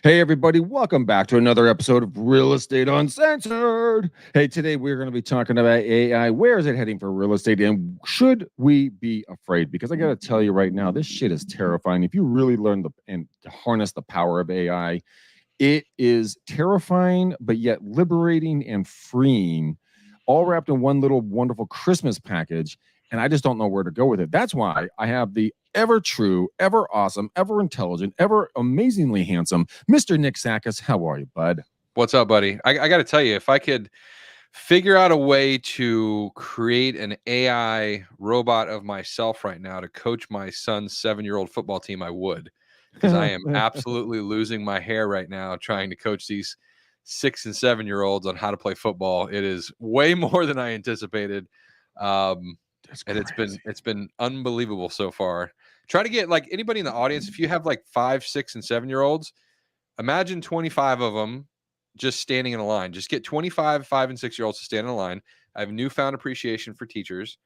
Hey, everybody, welcome back to another episode of Real Estate Uncensored. Hey, today we're going to be talking about AI. Where is it heading for real estate? And should we be afraid? Because I got to tell you right now, this shit is terrifying. If you really learn and harness the power of AI, it is terrifying, but yet liberating and freeing, all wrapped in one little wonderful Christmas package. And I just don't know where to go with it. That's why I have the ever true, ever awesome, ever intelligent, ever amazingly handsome Mr. Nick Sakis. How are you, bud? What's up, buddy? I got to tell you, if I could figure out a way to create an AI robot of myself right now to coach my son's 7-year-old football team, I would, because I am absolutely losing my hair right now trying to coach these 6 and 7-year-olds on how to play football. It is way more than I anticipated. And it's been unbelievable so far. Try to get like anybody in the audience, if you have like 5, 6, and 7-year-olds, imagine 25 of them just standing in a line. Just get 25 5 and 6-year-olds to stand in a line. I have newfound appreciation for teachers.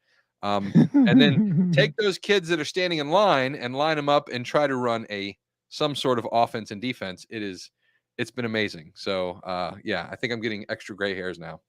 And then take those kids that are standing in line and line them up and try to run some sort of offense and defense. It's been amazing. So yeah, I think I'm getting extra gray hairs now.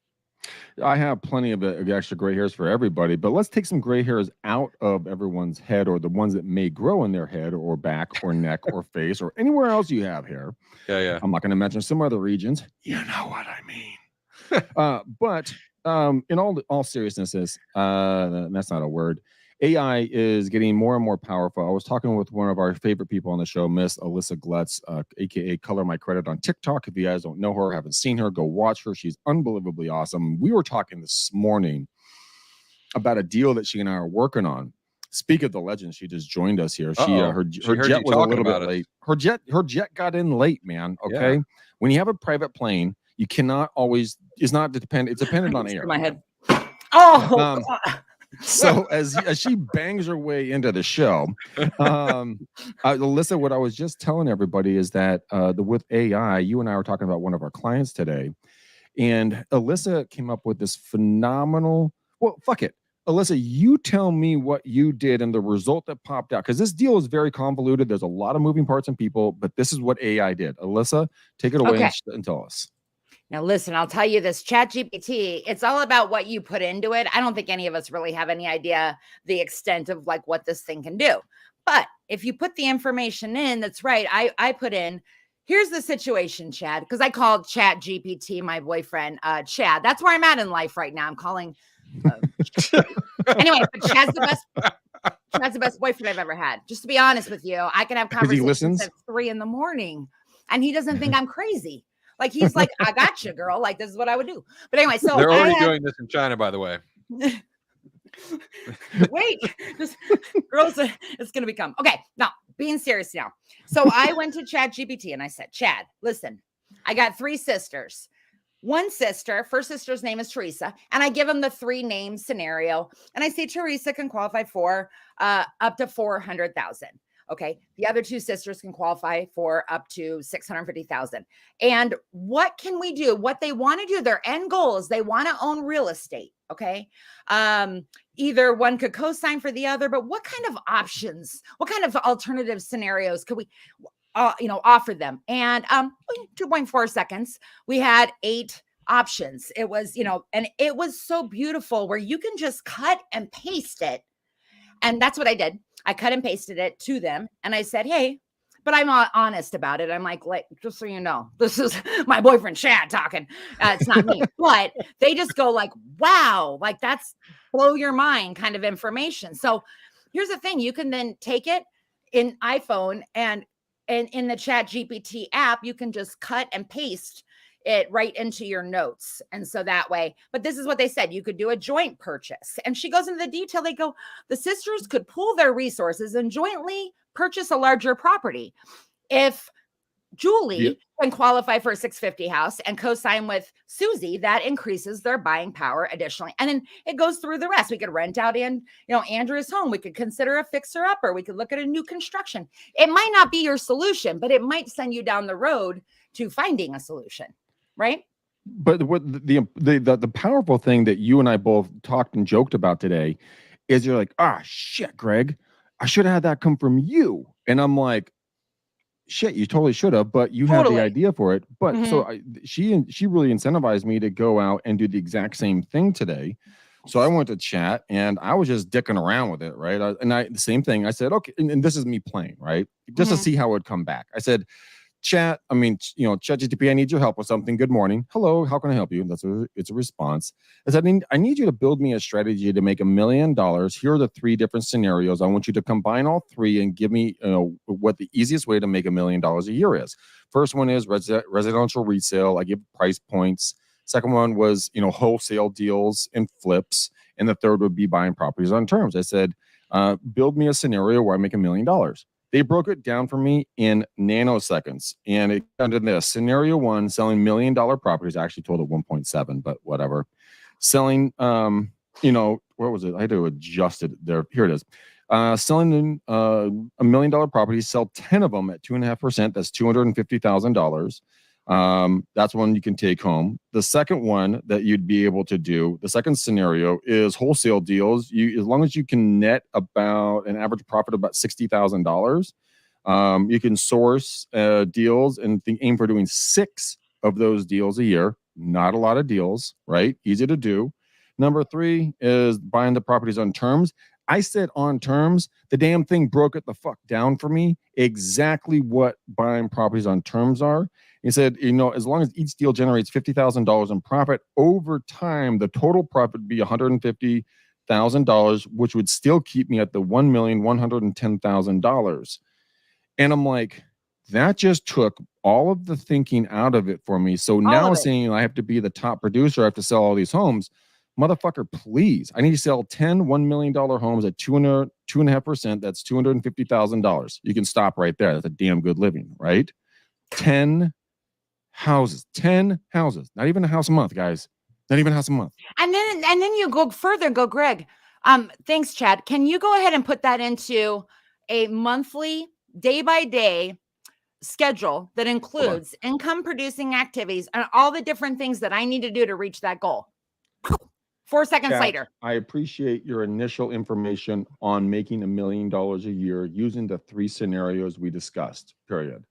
I have plenty of extra gray hairs for everybody, but let's take some gray hairs out of everyone's head, or the ones that may grow in their head or back or neck or face or anywhere else you have hair. Yeah. I'm not going to mention some other regions. You know what I mean. But in all seriousness, that's not a word. AI is getting more and more powerful. I was talking with one of our favorite people on the show, Miss Alyssa Glutz, aka Color My Credit on TikTok. If you guys don't know her, haven't seen her, go watch her. She's unbelievably awesome. We were talking this morning about a deal that she and I are working on. Speak of the legend, she just joined us here. Her jet was a little bit late. Her jet got in late, man. Okay, yeah. When you have a private plane, you cannot always. It's not dependent. It's dependent on air. My head. Oh. So as she bangs her way into the show, Alyssa, what I was just telling everybody is that with AI, you and I were talking about one of our clients today, and Alyssa came up with this phenomenal. Well, fuck it. Alyssa, you tell me what you did and the result that popped out, because this deal is very convoluted. There's a lot of moving parts and people, but this is what AI did. Alyssa, take it away and tell us. Now, listen, I'll tell you this, ChatGPT, it's all about what you put into it. I don't think any of us really have any idea the extent of like what this thing can do. But if you put the information in, that's right. I put in, here's the situation, Chad, because I called ChatGPT, my boyfriend, Chad. That's where I'm at in life right now. I'm calling. Anyway, but Chad's the best boyfriend I've ever had. Just to be honest with you, I can have conversations at 3 a.m. and he doesn't think I'm crazy. Like, he's like, I got you, girl. Like, this is what I would do. But anyway, so they're already doing this in China, by the way. Wait, girls, it's going to become. Okay, now, being serious now. So I went to ChatGPT and I said, Chad, listen, I got 3 sisters. One sister, first sister's name is Teresa, and I give him the 3-name scenario. And I say Teresa can qualify for up to $400,000. Okay. The other 2 sisters can qualify for up to $650,000. And what can we do? What they want to do, their end goal is they want to own real estate. Okay. Either one could co-sign for the other, but what kind of options, what kind of alternative scenarios could we, offer them? And 2.4 seconds, we had 8 options. It was, and it was so beautiful where you can just cut and paste it. And that's what I did. I cut and pasted it to them. And I said, hey, but I'm not honest about it. I'm like, just so you know, this is my boyfriend, Chad, talking. It's not me. But they just go like, wow, like that's blow your mind kind of information. So here's the thing. You can then take it in iPhone and in the ChatGPT app, you can just cut and paste it right into your notes. And so that way, but this is what they said, you could do a joint purchase. And she goes into the detail. They go, the sisters could pool their resources and jointly purchase a larger property. If Julie can qualify for a 650 house and co-sign with Susie, that increases their buying power additionally. And then it goes through the rest. We could rent out Andrew's home. We could consider a fixer upper. We could look at a new construction. It might not be your solution, but it might send you down the road to finding a solution. Right. But what the powerful thing that you and I both talked and joked about today is you're like, shit, Greg, I should have had that come from you. And I'm like, shit, you totally should have, but you had the Totally. idea for it. But so Mhm. she really incentivized me to go out and do the exact same thing today. So I went to chat and I was just dicking around with it, right? The same thing. I said, okay, and this is me playing, right? Just to Mhm. see how it would come back. I said, chat, I mean, ChatGPT, I need your help with something. Good morning. Hello, how can I help you? It's a response. I said, I need you to build me a strategy to make $1 million. Here are the 3 different scenarios. I want you to combine all 3 and give me what the easiest way to make $1 million a year is. First one is residential resale. I give price points. Second one was, wholesale deals and flips. And the third would be buying properties on terms. I said, build me a scenario where I make $1 million. They broke it down for me in nanoseconds. And it under this scenario 1, selling $1 million properties. I actually told it 1.7, but whatever. Selling, what was it? I had to adjust it there. Here it is. Selling $1 million property, sell 10 of them at 2.5%. That's $250,000. That's one you can take home. The second one that you'd be able to do, the second scenario is wholesale deals. As long as you can net about an average profit of about $60,000, you can source deals and aim for doing 6 of those deals a year. Not a lot of deals, right? Easy to do. Number 3 is buying the properties on terms. I said on terms, the damn thing broke it the fuck down for me. Exactly what buying properties on terms are. He said, as long as each deal generates $50,000 in profit over time, the total profit would be $150,000, which would still keep me at the $1,110,000. And I'm like, that just took all of the thinking out of it for me. So All now of it. saying I have to be the top producer, I have to sell all these homes. Motherfucker, please. I need to sell 10 $1 million homes at 2.5%. That's $250,000. You can stop right there. That's a damn good living, right? 10 houses, not even a house a month, guys. Not even a house a month. And then you go further and go, Greg. Thanks, Chad. Can you go ahead and put that into a monthly, day by day schedule that includes income producing activities and all the different things that I need to do to reach that goal? 4 seconds Chad, later. I appreciate your initial information on making $1 million a year using the 3 scenarios we discussed, period.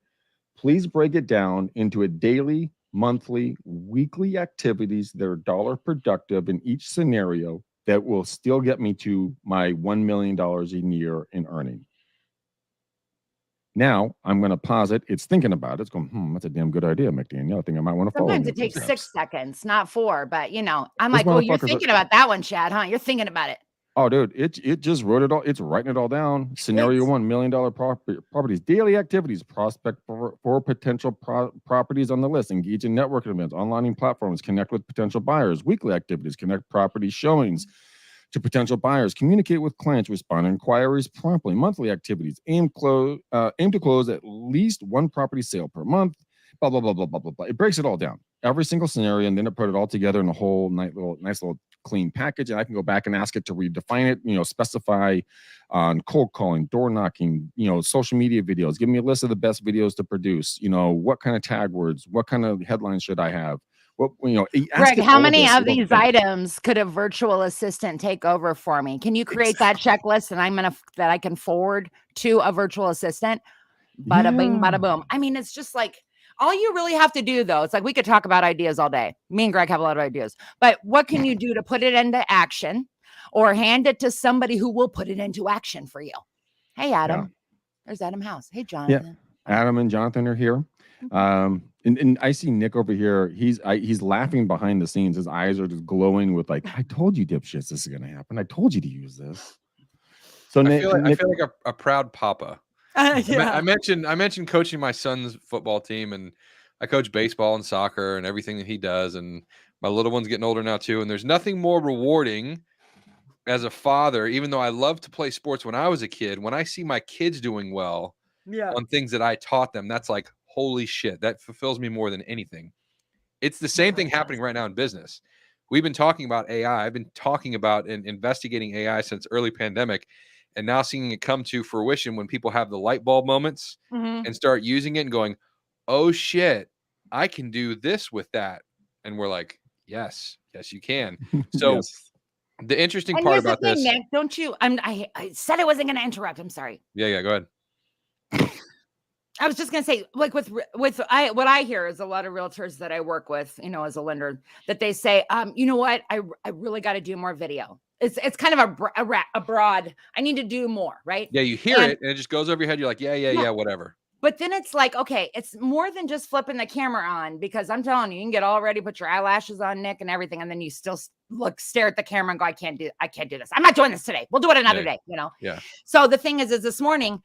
Please break it down into a daily, monthly, weekly activities that are dollar productive in each scenario that will still get me to my $1 million a year in earning. Now I'm going to pause it. It's thinking about it. It's going, that's a damn good idea, McDaniel. I think I might want to follow. Sometimes it takes 6 seconds, not 4, but I'm This like, well, you're motherfucker's thinking about that one, Chad, huh? You're thinking about it. Oh, dude, it just wrote it all. It's writing it all down. Scenario 1, $1 million properties, daily activities, prospect for potential properties on the list, engage in networking events, online platforms, connect with potential buyers, weekly activities, connect property showings to potential buyers, communicate with clients, respond to inquiries promptly, monthly activities, aim to close at least 1 property sale per month, blah, blah, blah, blah, blah, blah, blah. It breaks it all down, every single scenario, and then it put it all together in a whole nice little clean package. And I can go back and ask it to redefine it, specify on cold calling, door knocking, social media videos, give me a list of the best videos to produce, what kind of tag words, what kind of headlines should I have? What, Greg, how many of these items could a virtual assistant take over for me? Can you create that checklist and that I can forward to a virtual assistant? Bada bing, bada boom. I mean, it's just like, all you really have to do, though, it's like we could talk about ideas all day. Me and Greg have a lot of ideas, but what can you do to put it into action or hand it to somebody who will put it into action for you? Hey, Adam. Yeah. There's Adam House. Hey, Jonathan. Yeah. Adam and Jonathan are here. And I see Nick over here. He's laughing behind the scenes. His eyes are just glowing with like, I told you, dipshits, this is going to happen. I told you to use this. So I feel like a proud papa. Yeah. I mentioned coaching my son's football team, and I coach baseball and soccer and everything that he does. And my little one's getting older now too. And there's nothing more rewarding as a father, even though I love to play sports when I was a kid, when I see my kids doing well on things that I taught them, that's like, holy shit, that fulfills me more than anything. It's the same thing happening right now in business. We've been talking about AI. I've been talking about and investigating AI since early pandemic, and now seeing it come to fruition when people have the light bulb moments and start using it and going, oh shit, I can do this with that. And we're like, yes, you can. So yes. The interesting part about this, Nick, don't you? I said I wasn't going to interrupt. I'm sorry. Yeah, go ahead. I was just gonna say, like what I hear is a lot of realtors that I work with, as a lender, that they say, you know what, I really got to do more video. It's kind of a broad. I need to do more, right? Yeah, you hear And it and it just goes over your head. You're like, yeah, whatever. but then it's like, okay, it's more than just flipping the camera on, because I'm telling you, you can get all ready, put your eyelashes on, Nick, and everything, and then you still stare at the camera and go, I can't do this. I'm not doing this today. We'll do it another day, Yeah. So the thing is this morning,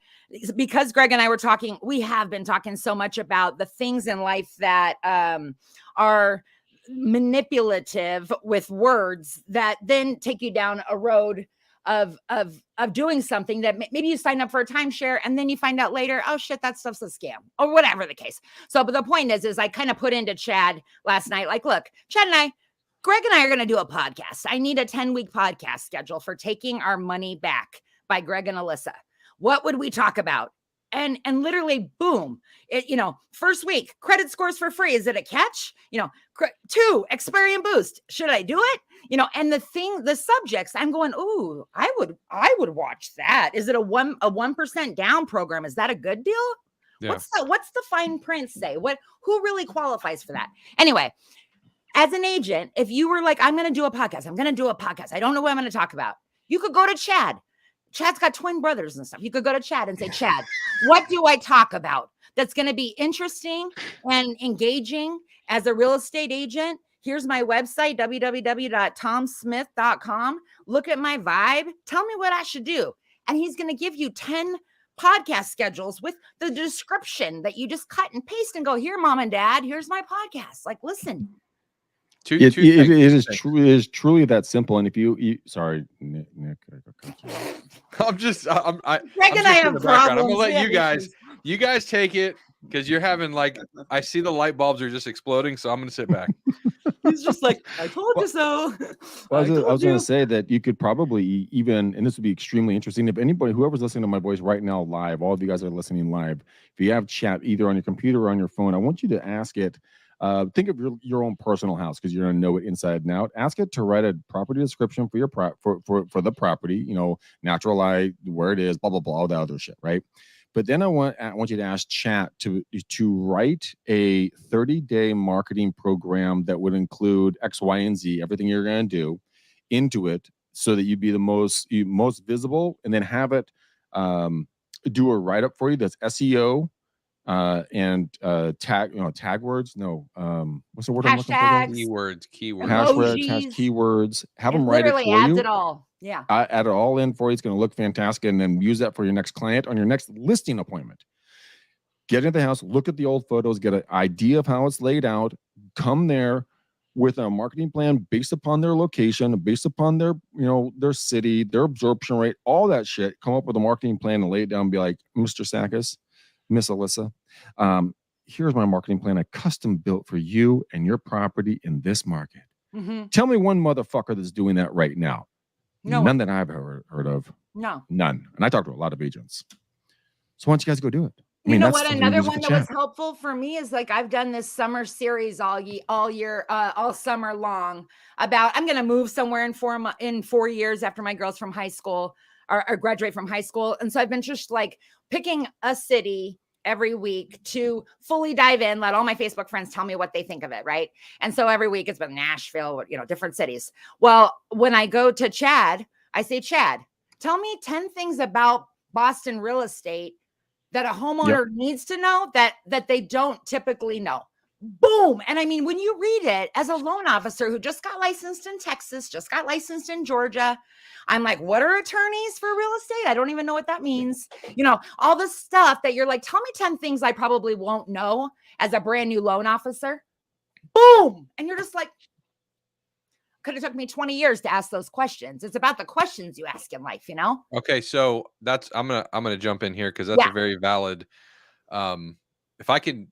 because Greg and I were talking, we have been talking so much about the things in life that are manipulative with words that then take you down a road of doing something that maybe you sign up for a timeshare and then you find out later, oh shit, that stuff's a scam, or whatever the case. So, but the point is I kind of put into Chad last night, like, look, Chad and Greg and I are going to do a podcast. I need a 10-week podcast schedule for Taking Our Money Back by Greg and Alyssa. What would we talk about? And literally, boom, first week, credit scores for free. Is it a catch? 2, Experian Boost. Should I do it? And the subjects, I'm going, ooh, I would watch that. Is it a 1% down program? Is that a good deal? Yeah. What's the fine print say? Who really qualifies for that? Anyway, as an agent, if you were like, I'm going to do a podcast. I don't know what I'm going to talk about. You could go to Chad. Chad's got twin brothers and stuff. You could go to Chad and say, Chad, what do I talk about that's going to be interesting and engaging as a real estate agent? Here's my website, www.tomsmith.com. Look at my vibe. Tell me what I should do. And he's going to give you 10 podcast schedules with the description that you just cut and paste and go, here, mom and dad, here's my podcast. Like, listen. It is truly that simple. And if you sorry, Nick, I'm just Greg and I have problems. I'm gonna let you guys take it, because you're having, like, I see the light bulbs are just exploding, so I'm gonna sit back. He's just like, I told you so. I was going to say that you could probably even, and this would be extremely interesting, if anybody, whoever's listening to my voice right now live, all of you guys are listening live, if you have chat either on your computer or on your phone, I want you to ask it. Think of your own personal house, because you're going to know it inside and out. Ask it to write a property description for your for the property, natural light, where it is, blah blah blah, all that other shit, right? But then I want you to ask chat to write a 30-day marketing program that would include X, Y, and Z, everything you're going to do into it, so that you'd be the most visible, and then have it do a write up for you that's SEO. And tag words. No, what's the word I'm looking for? Keywords. Hashtags, keywords. Have them write it for you. Adds it all. Yeah. Add it all in for you. It's going to look fantastic, and then use that for your next client on your next listing appointment. Get into the house, look at the old photos, get an idea of how it's laid out. Come there with a marketing plan based upon their location, based upon their their city, their absorption rate, all that shit. Come up with a marketing plan and lay it down and be like, Mr. Sakis, Miss Alyssa, here's my marketing plan I custom built for you and your property in this market. Mm-hmm. Tell me one motherfucker that's doing that right now. No. None that I've heard of. No. None. And I talk to a lot of agents. So why don't you guys go do it? You know what? Another one that was helpful for me is, like, I've done this summer series all year, all summer long, about I'm going to move somewhere in 4 years after my girls from high school or graduate from high school. And so I've been just like picking a city every week to fully dive in, let all my Facebook friends tell me what they think of it. Right. And so every week it's been Nashville, different cities. Well, when I go to Chad, I say, Chad, tell me 10 things about Boston real estate that a homeowner needs to know that they don't typically know. Boom. And I mean, when you read it as a loan officer who just got licensed in Texas, just got licensed in Georgia, I'm like, what are attorneys for real estate? I don't even know what that means. All the stuff that you're like, tell me 10 things I probably won't know as a brand new loan officer. Boom. And you're just like, could have took me 20 years to ask those questions. It's about the questions you ask in life, Okay. So I'm going to jump in here, because that's a very valid, if I could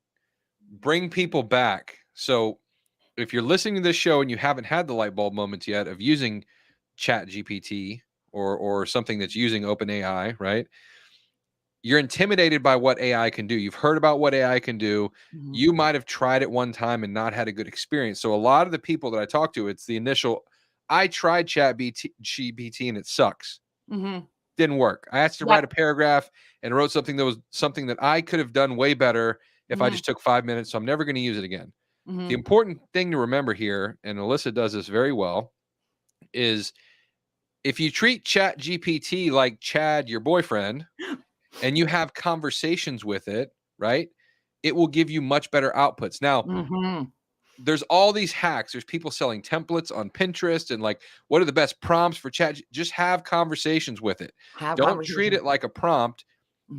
bring people back. So if you're listening to this show and you haven't had the light bulb moments yet of using Chat GPT or something that's using OpenAI, right? You're intimidated by what AI can do. You've heard about what AI can do. Mm-hmm. You might have tried it one time and not had a good experience. So a lot of the people that I talk to, it's the initial, I tried Chat GPT and it sucks. Mm-hmm. didn't work. I asked to write a paragraph and wrote something that I could have done way better if I just took 5 minutes. So I'm never going to use it again. The important thing to remember here, and Alyssa does this very well, is if you treat Chat GPT like Chad, your boyfriend, and you have conversations with it, right, it will give you much better outputs. Now, there's all these hacks. There's people selling templates on Pinterest and like, what are the best prompts for chat? Just have conversations with it. Don't treat it like a prompt.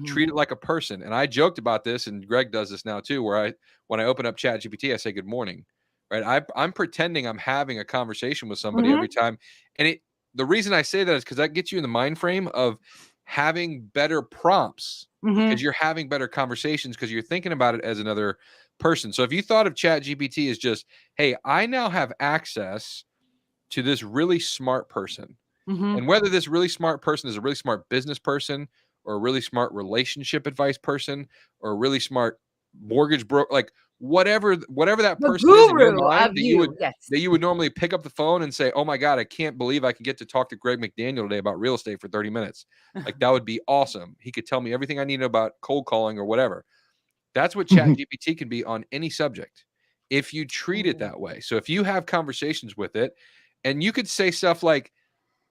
Treat it like a person. And I joked about this, and Greg does this now too, where when I open up Chat GPT, I say good morning, right? I'm pretending I'm having a conversation with somebody every time. And the reason I say that is because that gets you in the mind frame of having better prompts, because you're having better conversations, because you're thinking about it as another person. So if you thought of Chat GPT as just, hey, I now have access to this really smart person, and whether this really smart person is a really smart business person, or a really smart relationship advice person, or a really smart mortgage broker, like whatever that person is in your mind, that you would normally pick up the phone and say, oh my God, I can't believe I can get to talk to Greg McDaniel today about real estate for 30 minutes. Like, that would be awesome. He could tell me everything I need about cold calling or whatever. That's what Chat GPT can be on any subject, if you treat it that way. So if you have conversations with it, and you could say stuff like,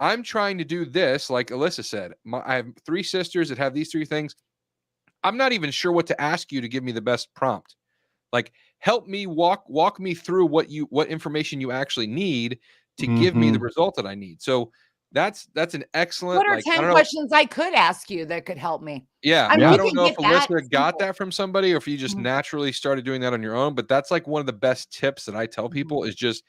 I'm trying to do this, like Alyssa said, I have 3 sisters that have these 3 things. I'm not even sure what to ask you to give me the best prompt. Like, help me walk me through what information you actually need to give me the result that I need. So that's an excellent. What are 10 questions I could ask you that could help me? Yeah, I don't know if Alyssa got that from somebody, or if you just naturally started doing that on your own. But that's like one of the best tips that I tell people is just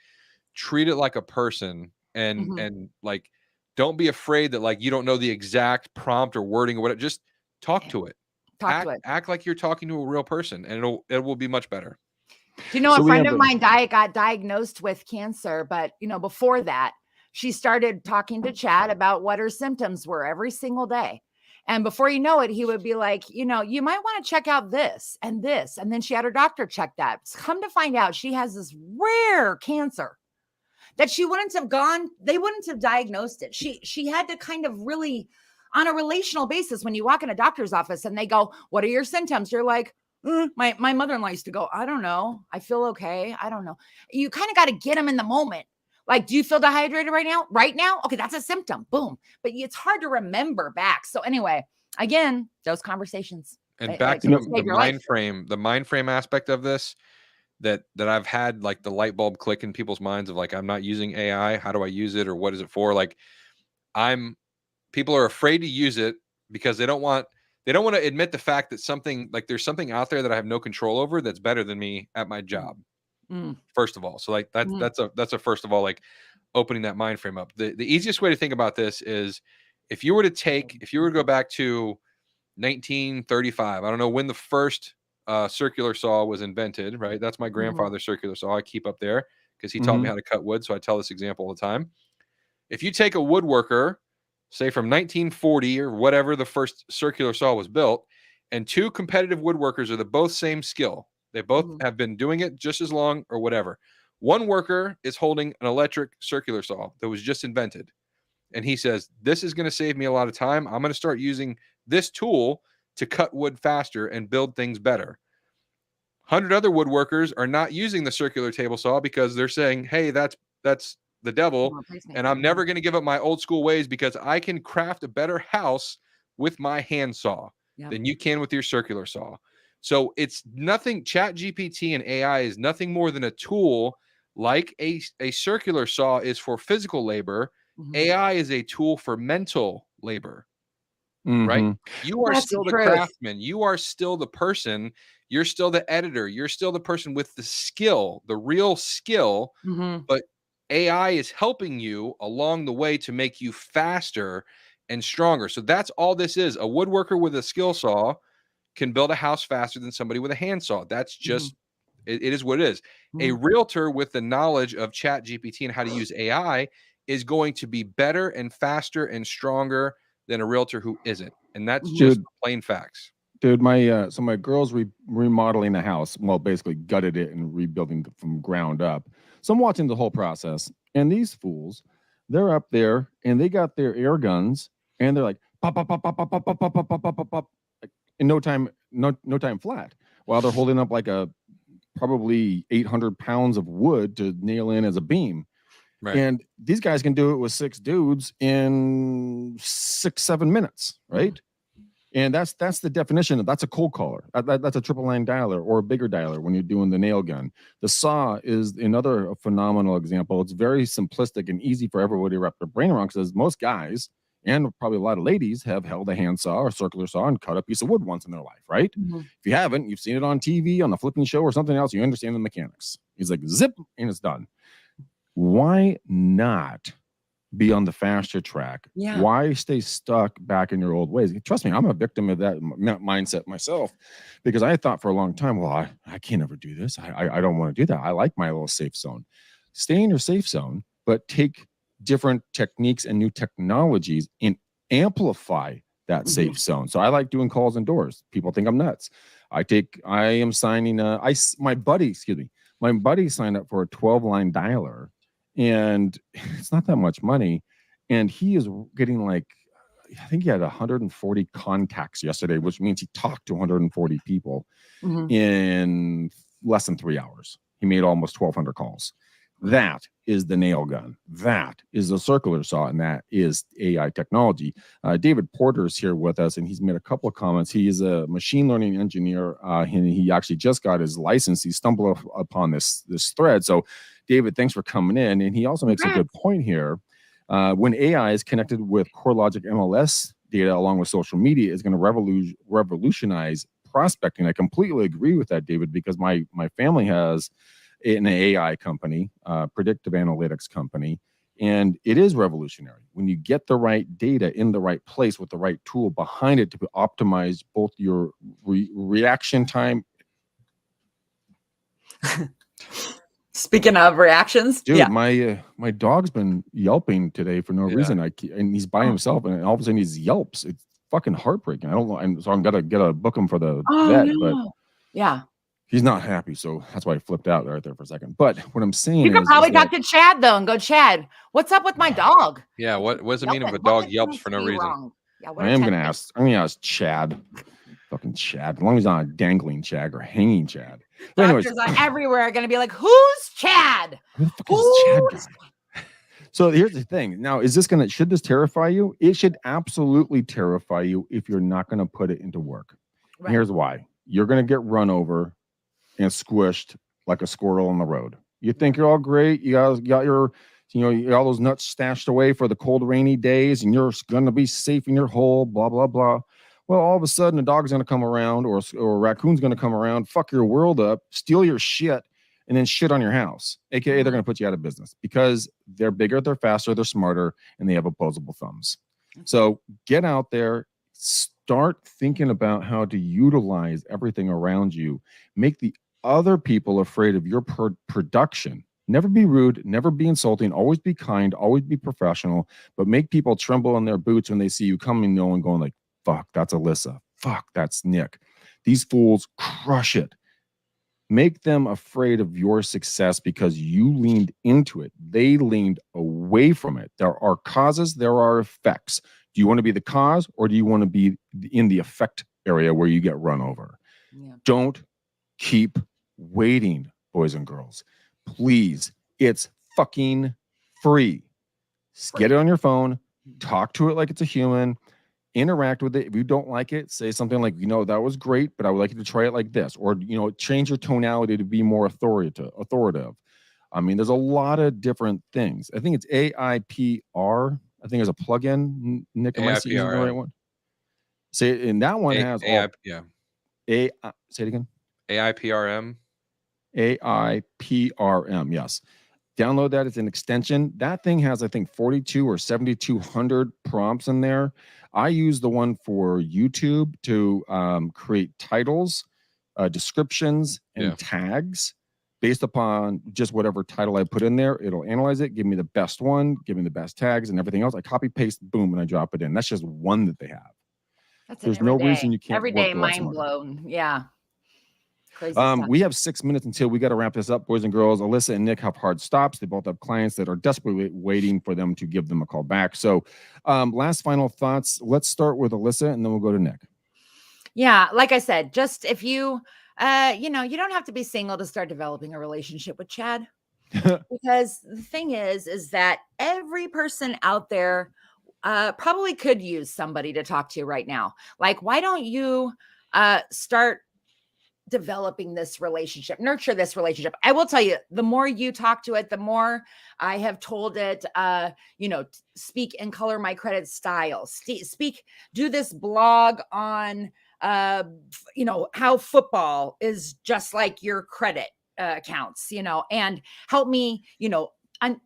treat it like a person, and like, don't be afraid that like you don't know the exact prompt or wording or whatever. Just talk to it. Act like you're talking to a real person, and it will be much better. Do you know, a friend of mine got diagnosed with cancer, but before that, she started talking to Chad about what her symptoms were every single day. And before you know it, he would be like, you might want to check out this and this. And then she had her doctor check that. Come to find out, she has this rare cancer that they wouldn't have diagnosed it. She had to kind of really, on a relational basis, when you walk in a doctor's office and they go, what are your symptoms? You're like, my mother-in-law used to go, I don't know. I feel okay. I don't know. You kind of got to get them in the moment. Like, do you feel dehydrated right now? Right now? Okay, that's a symptom. Boom. But it's hard to remember back. So anyway, again, those conversations. And back to the mind frame aspect of this, that I've had like the light bulb click in people's minds of like, I'm not using AI. How do I use it? Or what is it for? Like, people are afraid to use it because they don't want to admit the fact that there's something out there that I have no control over that's better than me at my job. First of all. So like that's a first of all, like opening that mind frame up. The easiest way to think about this is if you were to go back to 1935, I don't know when the first circular saw was invented, right? That's my grandfather's circular saw I keep up there because he taught me how to cut wood. So I tell this example all the time. If you take a woodworker, say from 1940 or whatever the first circular saw was built, and 2 competitive woodworkers are the both same skill. They both have been doing it just as long or whatever. One worker is holding an electric circular saw that was just invented. And he says, this is going to save me a lot of time. I'm going to start using this tool to cut wood faster and build things better. 100 other woodworkers are not using the circular table saw because they're saying, hey, that's the devil, and I'm never going to give up my old school ways because I can craft a better house with my hand saw than you can with your circular saw. So it's nothing. Chat GPT and AI is nothing more than a tool, like a circular saw is for physical labor. AI is a tool for mental labor, right? You are still the craftsman. You are still the person. You're still the editor. You're still the person with the skill, the real skill, but AI is helping you along the way to make you faster and stronger. So that's all this is. A woodworker with a skill saw can build a house faster than somebody with a handsaw. That's just, it is what it is. A realtor with the knowledge of Chat GPT and how to use AI is going to be better and faster and stronger than a realtor who isn't. And that's just plain facts. Dude, my girl's remodeling the house. Well, basically gutted it and rebuilding from ground up. So I'm watching the whole process. And these fools, they're up there and they got their air guns and they're like, pop, pop, pop, pop, pop, pop, pop, pop, pop, pop, pop, pop, like, in no time, no time flat, while they're holding up like a probably 800 pounds of wood to nail in as a beam. Right. And these guys can do it with 6 dudes in 6-7 minutes, right? And that's the definition. That's a cold caller. That's a triple line dialer or a bigger dialer when you're doing the nail gun. The saw is another phenomenal example. It's very simplistic and easy for everybody to wrap their brain around, because most guys and probably a lot of ladies have held a handsaw or circular saw and cut a piece of wood once in their life, right? If you haven't, you've seen it on TV, on the flipping show or something else, you understand the mechanics. He's like, zip, and it's done. Why not be on the faster track? Yeah. Why stay stuck back in your old ways? Trust me, I'm a victim of that mindset myself, because I thought for a long time, well, I can't ever do this. I don't want to do that. I like my little safe zone. Stay in your safe zone, but take different techniques and new technologies and amplify that safe zone. So I like doing calls indoors. People think I'm nuts. I am signing my buddy signed up for a 12-line dialer, and it's not that much money. And he is getting like, I think he had 140 contacts yesterday, which means he talked to 140 people in less than 3 hours. He made almost 1,200 calls. That is the nail gun. That is the circular saw, and that is AI technology. David Porter is here with us, and he's made a couple of comments. He is a machine learning engineer, and he actually just got his license. He stumbled upon this thread. So, David, thanks for coming in. And he also makes a good point here. When AI is connected with CoreLogic MLS data along with social media, is going to revolutionize prospecting. I completely agree with that, David, because my family has an AI company, predictive analytics company, and it is revolutionary when you get the right data in the right place with the right tool behind it to optimize both your reaction time. Speaking of reactions, dude, my dog's been yelping today for no reason. And he's by himself, and all of a sudden he yelps. It's fucking heartbreaking. I don't know, and so I'm gonna book him for the vet, but he's not happy, so that's why I flipped out right there for a second. But what I'm saying you is, could probably talk to Chad though and go, Chad, what's up with my dog? Yeah, what does it mean if a dog yelps for no reason? Yeah, I'm gonna ask Chad. Fucking Chad. As long as he's not a dangling Chad or hanging Chad. But anyways, doctors everywhere are gonna be like, who's Chad? Who the fuck is Chad guy? So here's the thing. Now, should this terrify you? It should absolutely terrify you if you're not gonna put it into work. Right. Here's why. You're gonna get run over and squished like a squirrel on the road. You think you're all great. You got your, you got all those nuts stashed away for the cold, rainy days, and you're going to be safe in your hole, blah, blah, blah. Well, all of a sudden, a dog's going to come around or a raccoon's going to come around, fuck your world up, steal your shit, and then shit on your house. AKA, they're going to put you out of business because they're bigger, they're faster, they're smarter, and they have opposable thumbs. So get out there, start thinking about how to utilize everything around you. Make the other people afraid of your production. Never be rude, never be insulting, always be kind, always be professional, but make people tremble in their boots when they see you coming and going like, fuck, that's Alyssa. Fuck, that's Nick. These fools crush it. Make them afraid of your success because you leaned into it. They leaned away from it. There are causes, there are effects. Do you want to be the cause, or do you want to be in the effect area where you get run over? Yeah. Don't keep waiting, boys and girls. Please, it's fucking free. Get it on your phone, talk to it like it's a human, interact with it. If you don't like it, say something like, that was great, but I would like you to try it like this, or, change your tonality to be more authoritative. I mean, there's a lot of different things. I think it's AIPR. I think there's a plugin. Nick, am I using the right one? Say, and that one has AI, say it again. AIPRM. AIPRM, yes. Download that as an extension. That thing has, I think, 42 or 7,200 prompts in there. I use the one for YouTube to create titles, descriptions, and tags based upon just whatever title I put in there. It'll analyze it, give me the best one, give me the best tags and everything else. I copy, paste, boom, and I drop it in. That's just one that they have. There's no reason you can't. Every day, mind blown. Yeah. Crazy stuff. We have 6 minutes until we got to wrap this up, boys and girls. Alyssa and Nick have hard stops. They both have clients that are desperately waiting for them to give them a call back. So, last final thoughts. Let's start with Alyssa, and then we'll go to Nick. Yeah, like I said, just if you, you don't have to be single to start developing a relationship with Chad. Because the thing is that every person out there probably could use somebody to talk to right now. Like, why don't you start developing this relationship, nurture this relationship? I will tell you, the more you talk to it, the more I have told it, speak and color my credit style, do this blog on, how football is just like your credit accounts, and help me,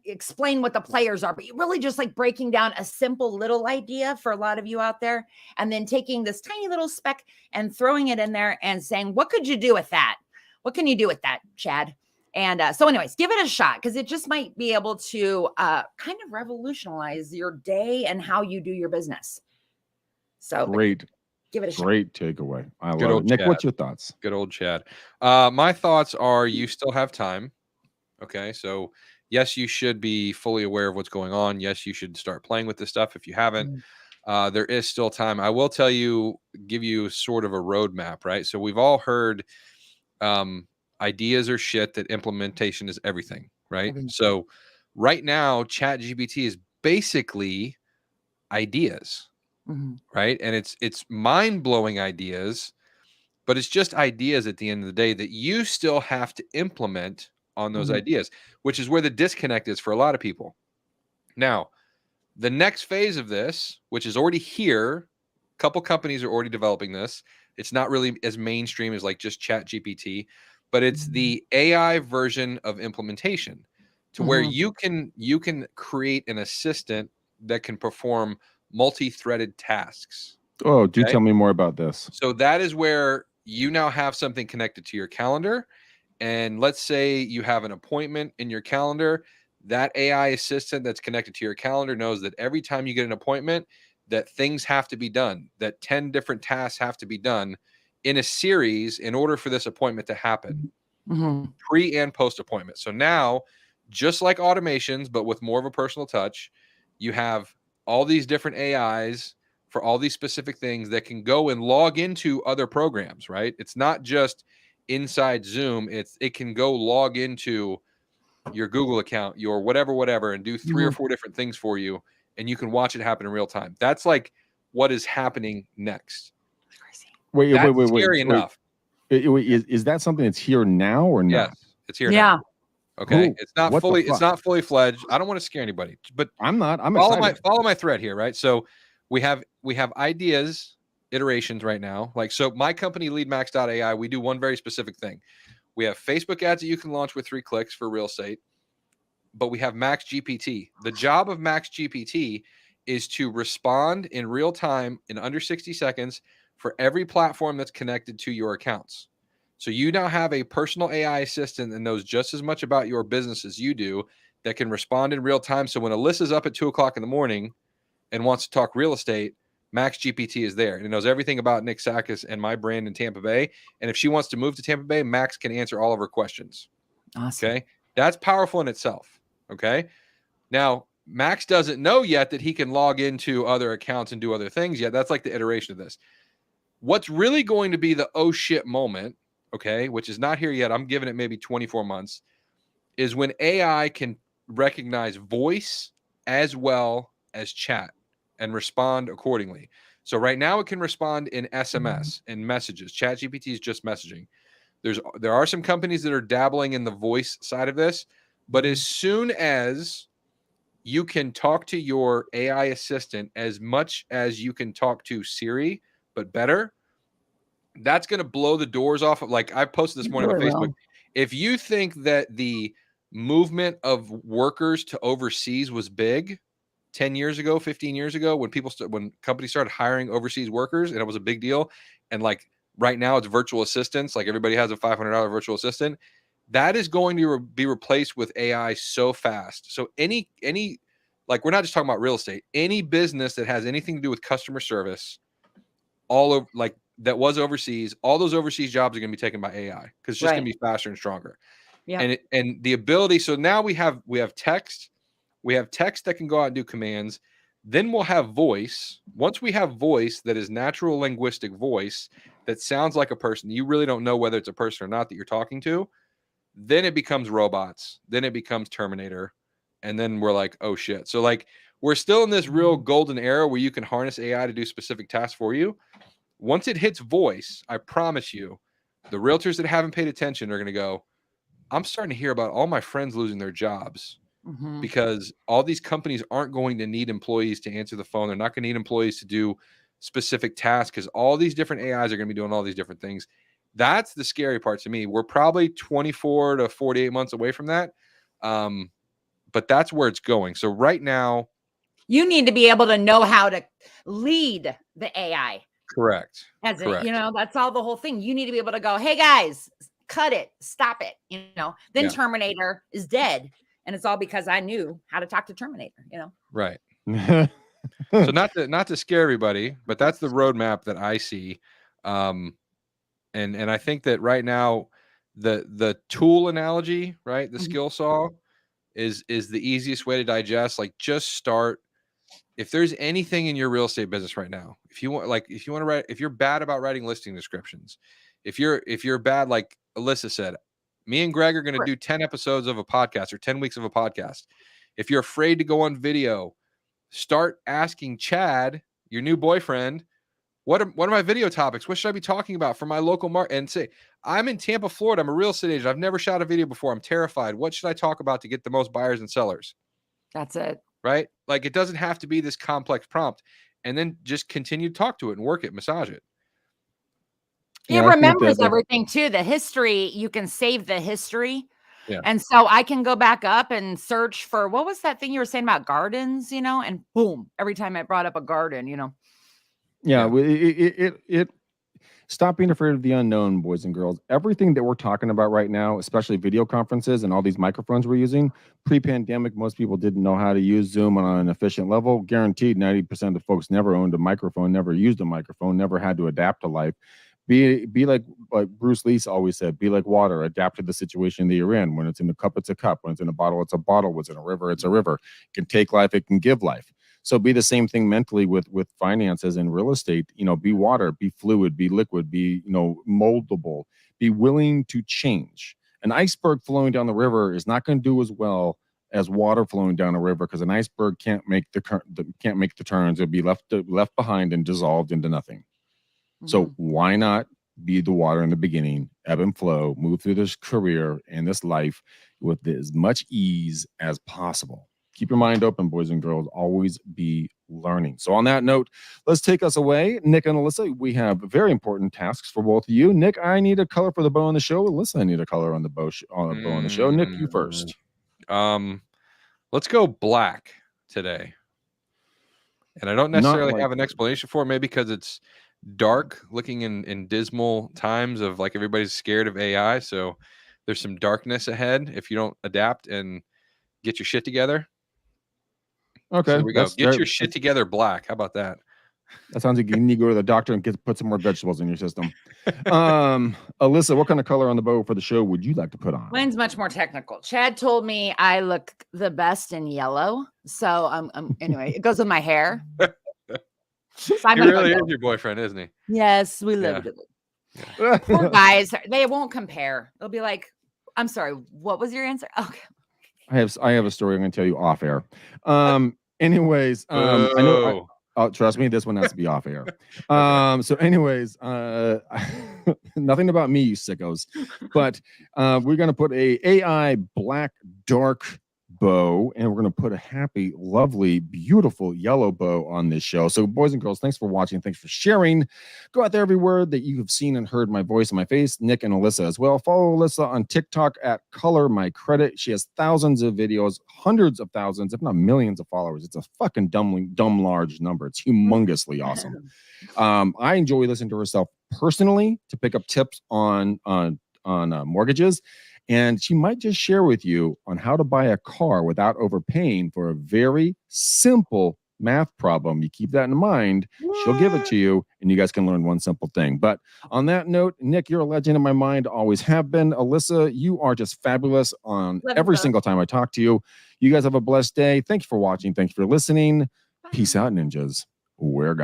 explain what the players are, but really just like breaking down a simple little idea for a lot of you out there, and then taking this tiny little speck and throwing it in there and saying, what could you do with that? What can you do with that, Chad? And so anyways, give it a shot, because it just might be able to kind of revolutionize your day and how you do your business. So Great. Give it a shot. Great takeaway. I Good love old it. Nick, Chad. what's your thoughts? Good old Chad. My thoughts are, you still have time. Okay. So yes, you should be fully aware of what's going on. Yes, you should start playing with this stuff if you haven't. There is still time. I will give you sort of a roadmap, right? So we've all heard ideas are shit, that implementation is everything, right? So right now, ChatGPT is basically ideas, right? And it's mind-blowing ideas, but it's just ideas at the end of the day that you still have to implement on those ideas, which is where the disconnect is for a lot of people. Now, the next phase of this, which is already here, a couple companies are already developing this. It's not really as mainstream as like just ChatGPT, but it's the AI version of implementation, to where you can create an assistant that can perform multi-threaded tasks. Oh, do tell me more about this. So that is where you now have something connected to your calendar. And let's say you have an appointment in your calendar. That AI assistant that's connected to your calendar knows that every time you get an appointment, that things have to be done, that 10 different tasks have to be done in a series in order for this appointment to happen, pre and post appointment. So now, just like automations, but with more of a personal touch, you have all these different AIs for all these specific things that can go and log into other programs, right? It's not just inside Zoom. It can go log into your Google account, your whatever, and do 3 or 4 different things for you, and you can watch it happen in real time. That's like what is happening next. Wait, scary enough. Is that something that's here now or not? Yes, it's here now. Okay. Ooh, it's not fully fledged. I don't want to scare anybody, but I'm not. I'm follow excited. follow my thread here, right? So we have ideas, iterations right now. Like, so my company, leadmax.ai, we do one very specific thing. We have Facebook ads that you can launch with 3 clicks for real estate, but we have Max GPT. The job of Max GPT is to respond in real time in under 60 seconds for every platform that's connected to your accounts. So you now have a personal AI assistant that knows just as much about your business as you do, that can respond in real time. So when Alyssa's up at 2:00 in the morning and wants to talk real estate, Max GPT is there, and it knows everything about Nick Sakis and my brand in Tampa Bay. And if she wants to move to Tampa Bay, Max can answer all of her questions. Awesome. Okay. That's powerful in itself. Okay. Now, Max doesn't know yet that he can log into other accounts and do other things yet. That's like the iteration of this. What's really going to be the oh shit moment, okay, which is not here yet, I'm giving it maybe 24 months, is when AI can recognize voice as well as chat and respond accordingly. So right now it can respond in SMS and messages. ChatGPT is just messaging. There are some companies that are dabbling in the voice side of this, but as soon as you can talk to your AI assistant as much as you can talk to Siri, but better, that's going to blow the doors off of, like I posted this morning on Facebook. If you think that the movement of workers to overseas was big 10 years ago, 15 years ago, when companies started hiring overseas workers, and it was a big deal, and like right now it's virtual assistants, like everybody has a $500 virtual assistant, that is going to be replaced with AI so fast. So any like, we're not just talking about real estate, any business that has anything to do with customer service, all over, like that was overseas, all those overseas jobs are going to be taken by AI because it's just going to be faster and stronger. Yeah. And the ability. So now we have text. We have text that can go out and do commands. Then we'll have voice. Once we have voice that is natural linguistic voice that sounds like a person, you really don't know whether it's a person or not that you're talking to. Then it becomes robots. Then it becomes Terminator. And then we're like, oh shit. So like we're still in this real golden era where you can harness AI to do specific tasks for you. Once it hits voice, I promise you, the realtors that haven't paid attention are going to go, I'm starting to hear about all my friends losing their jobs because all these companies aren't going to need employees to answer the phone. They're not going to need employees to do specific tasks because all these different AIs are going to be doing all these different things. That's the scary part to me. We're probably 24 to 48 months away from that. But that's where it's going. So right now, you need to be able to know how to lead the AI. Correct. As it, you know, that's all the whole thing. You need to be able to go, hey guys, cut it, stop it. You know, then Terminator is dead. And it's all because I knew how to talk to Terminator, you know? Right. So not to scare everybody, but that's the roadmap that I see. And I think that right now the tool analogy, right? The skill saw is the easiest way to digest. Like just start. If there's anything in your real estate business right now, if you want to write, if you're bad about writing listing descriptions, if you're bad, like Alyssa said, me and Greg are going to do 10 episodes of a podcast or 10 weeks of a podcast. If you're afraid to go on video, start asking Chad, your new boyfriend, what are my video topics? What should I be talking about for my local market? And say, I'm in Tampa, Florida. I'm a real estate agent. I've never shot a video before. I'm terrified. What should I talk about to get the most buyers and sellers? That's it. Right? Like it doesn't have to be this complex prompt, and then just continue to talk to it and work it, massage it. It remembers everything too. The history, you can save the history. Yeah. And so I can go back up and search for, what was that thing you were saying about gardens, you know, and boom, every time I brought up a garden, you know. Yeah. It stop being afraid of the unknown, boys and girls. Everything that we're talking about right now, especially video conferences and all these microphones we're using, pre-pandemic, most people didn't know how to use Zoom on an efficient level. Guaranteed 90% of folks never owned a microphone, never used a microphone, never had to adapt to life. Be like Bruce Lee always said, be like water, adapt to the situation that you're in. When it's in a cup, it's a cup. When it's in a bottle, it's a bottle. When it's in a river, it's a river. It can take life, it can give life. So be the same thing mentally with finances and real estate. You know, be water, be fluid, be liquid, be, you know, moldable, be willing to change. An iceberg flowing down the river is not going to do as well as water flowing down a river because an iceberg can't make the turns. It'll be left behind and dissolved into nothing. So why not be the water in the beginning, ebb and flow, move through this career and this life with as much ease as possible. Keep your mind open, boys and girls. Always be learning. So on that note, let's take us away. Nick and Alyssa, we have very important tasks for both of you. Nick, I need a color for the bow on the show. Alyssa, I need a color on the bow on the show. Nick, you first. Let's go black today. And I don't necessarily have an explanation for it, maybe because it's dark, looking in dismal times of like everybody's scared of AI. So there's some darkness ahead if you don't adapt and get your shit together. Okay. So there we go. Get your shit together black. How about that? That sounds like you need to go to the doctor and put some more vegetables in your system. Alyssa, what kind of color on the bow for the show would you like to put on? Mine's much more technical. Chad told me I look the best in yellow. So anyway, it goes with my hair. So he really is your boyfriend, isn't he? Yes, we live it. Yeah. Poor guys, they won't compare. They'll be like, I'm sorry, what was your answer? Okay. I have a story I'm going to tell you off air. Anyways, I know. Trust me, this one has to be off air. So anyways, nothing about me, you sickos. But we're going to put a AI black dark bow, and we're going to put a happy, lovely, beautiful yellow bow on this show. So boys and girls, thanks for watching. Thanks for sharing. Go out there everywhere that you have seen and heard my voice and my face. Nick and Alyssa as well. Follow Alyssa on TikTok at Color My Credit. She has thousands of videos, hundreds of thousands, if not millions of followers. It's a fucking dumb large number. It's humongously awesome. I enjoy listening to herself personally to pick up tips on mortgages. And she might just share with you on how to buy a car without overpaying for a very simple math problem. You keep that in mind. She'll give it to you, and you guys can learn one simple thing. But on that note, Nick, you're a legend in my mind. Always have been. Alyssa, you are just fabulous on Love you every both. single time I talk to you. You guys have a blessed day. Thank you for watching. Thank you for listening. Bye. Peace out, ninjas. We're gone.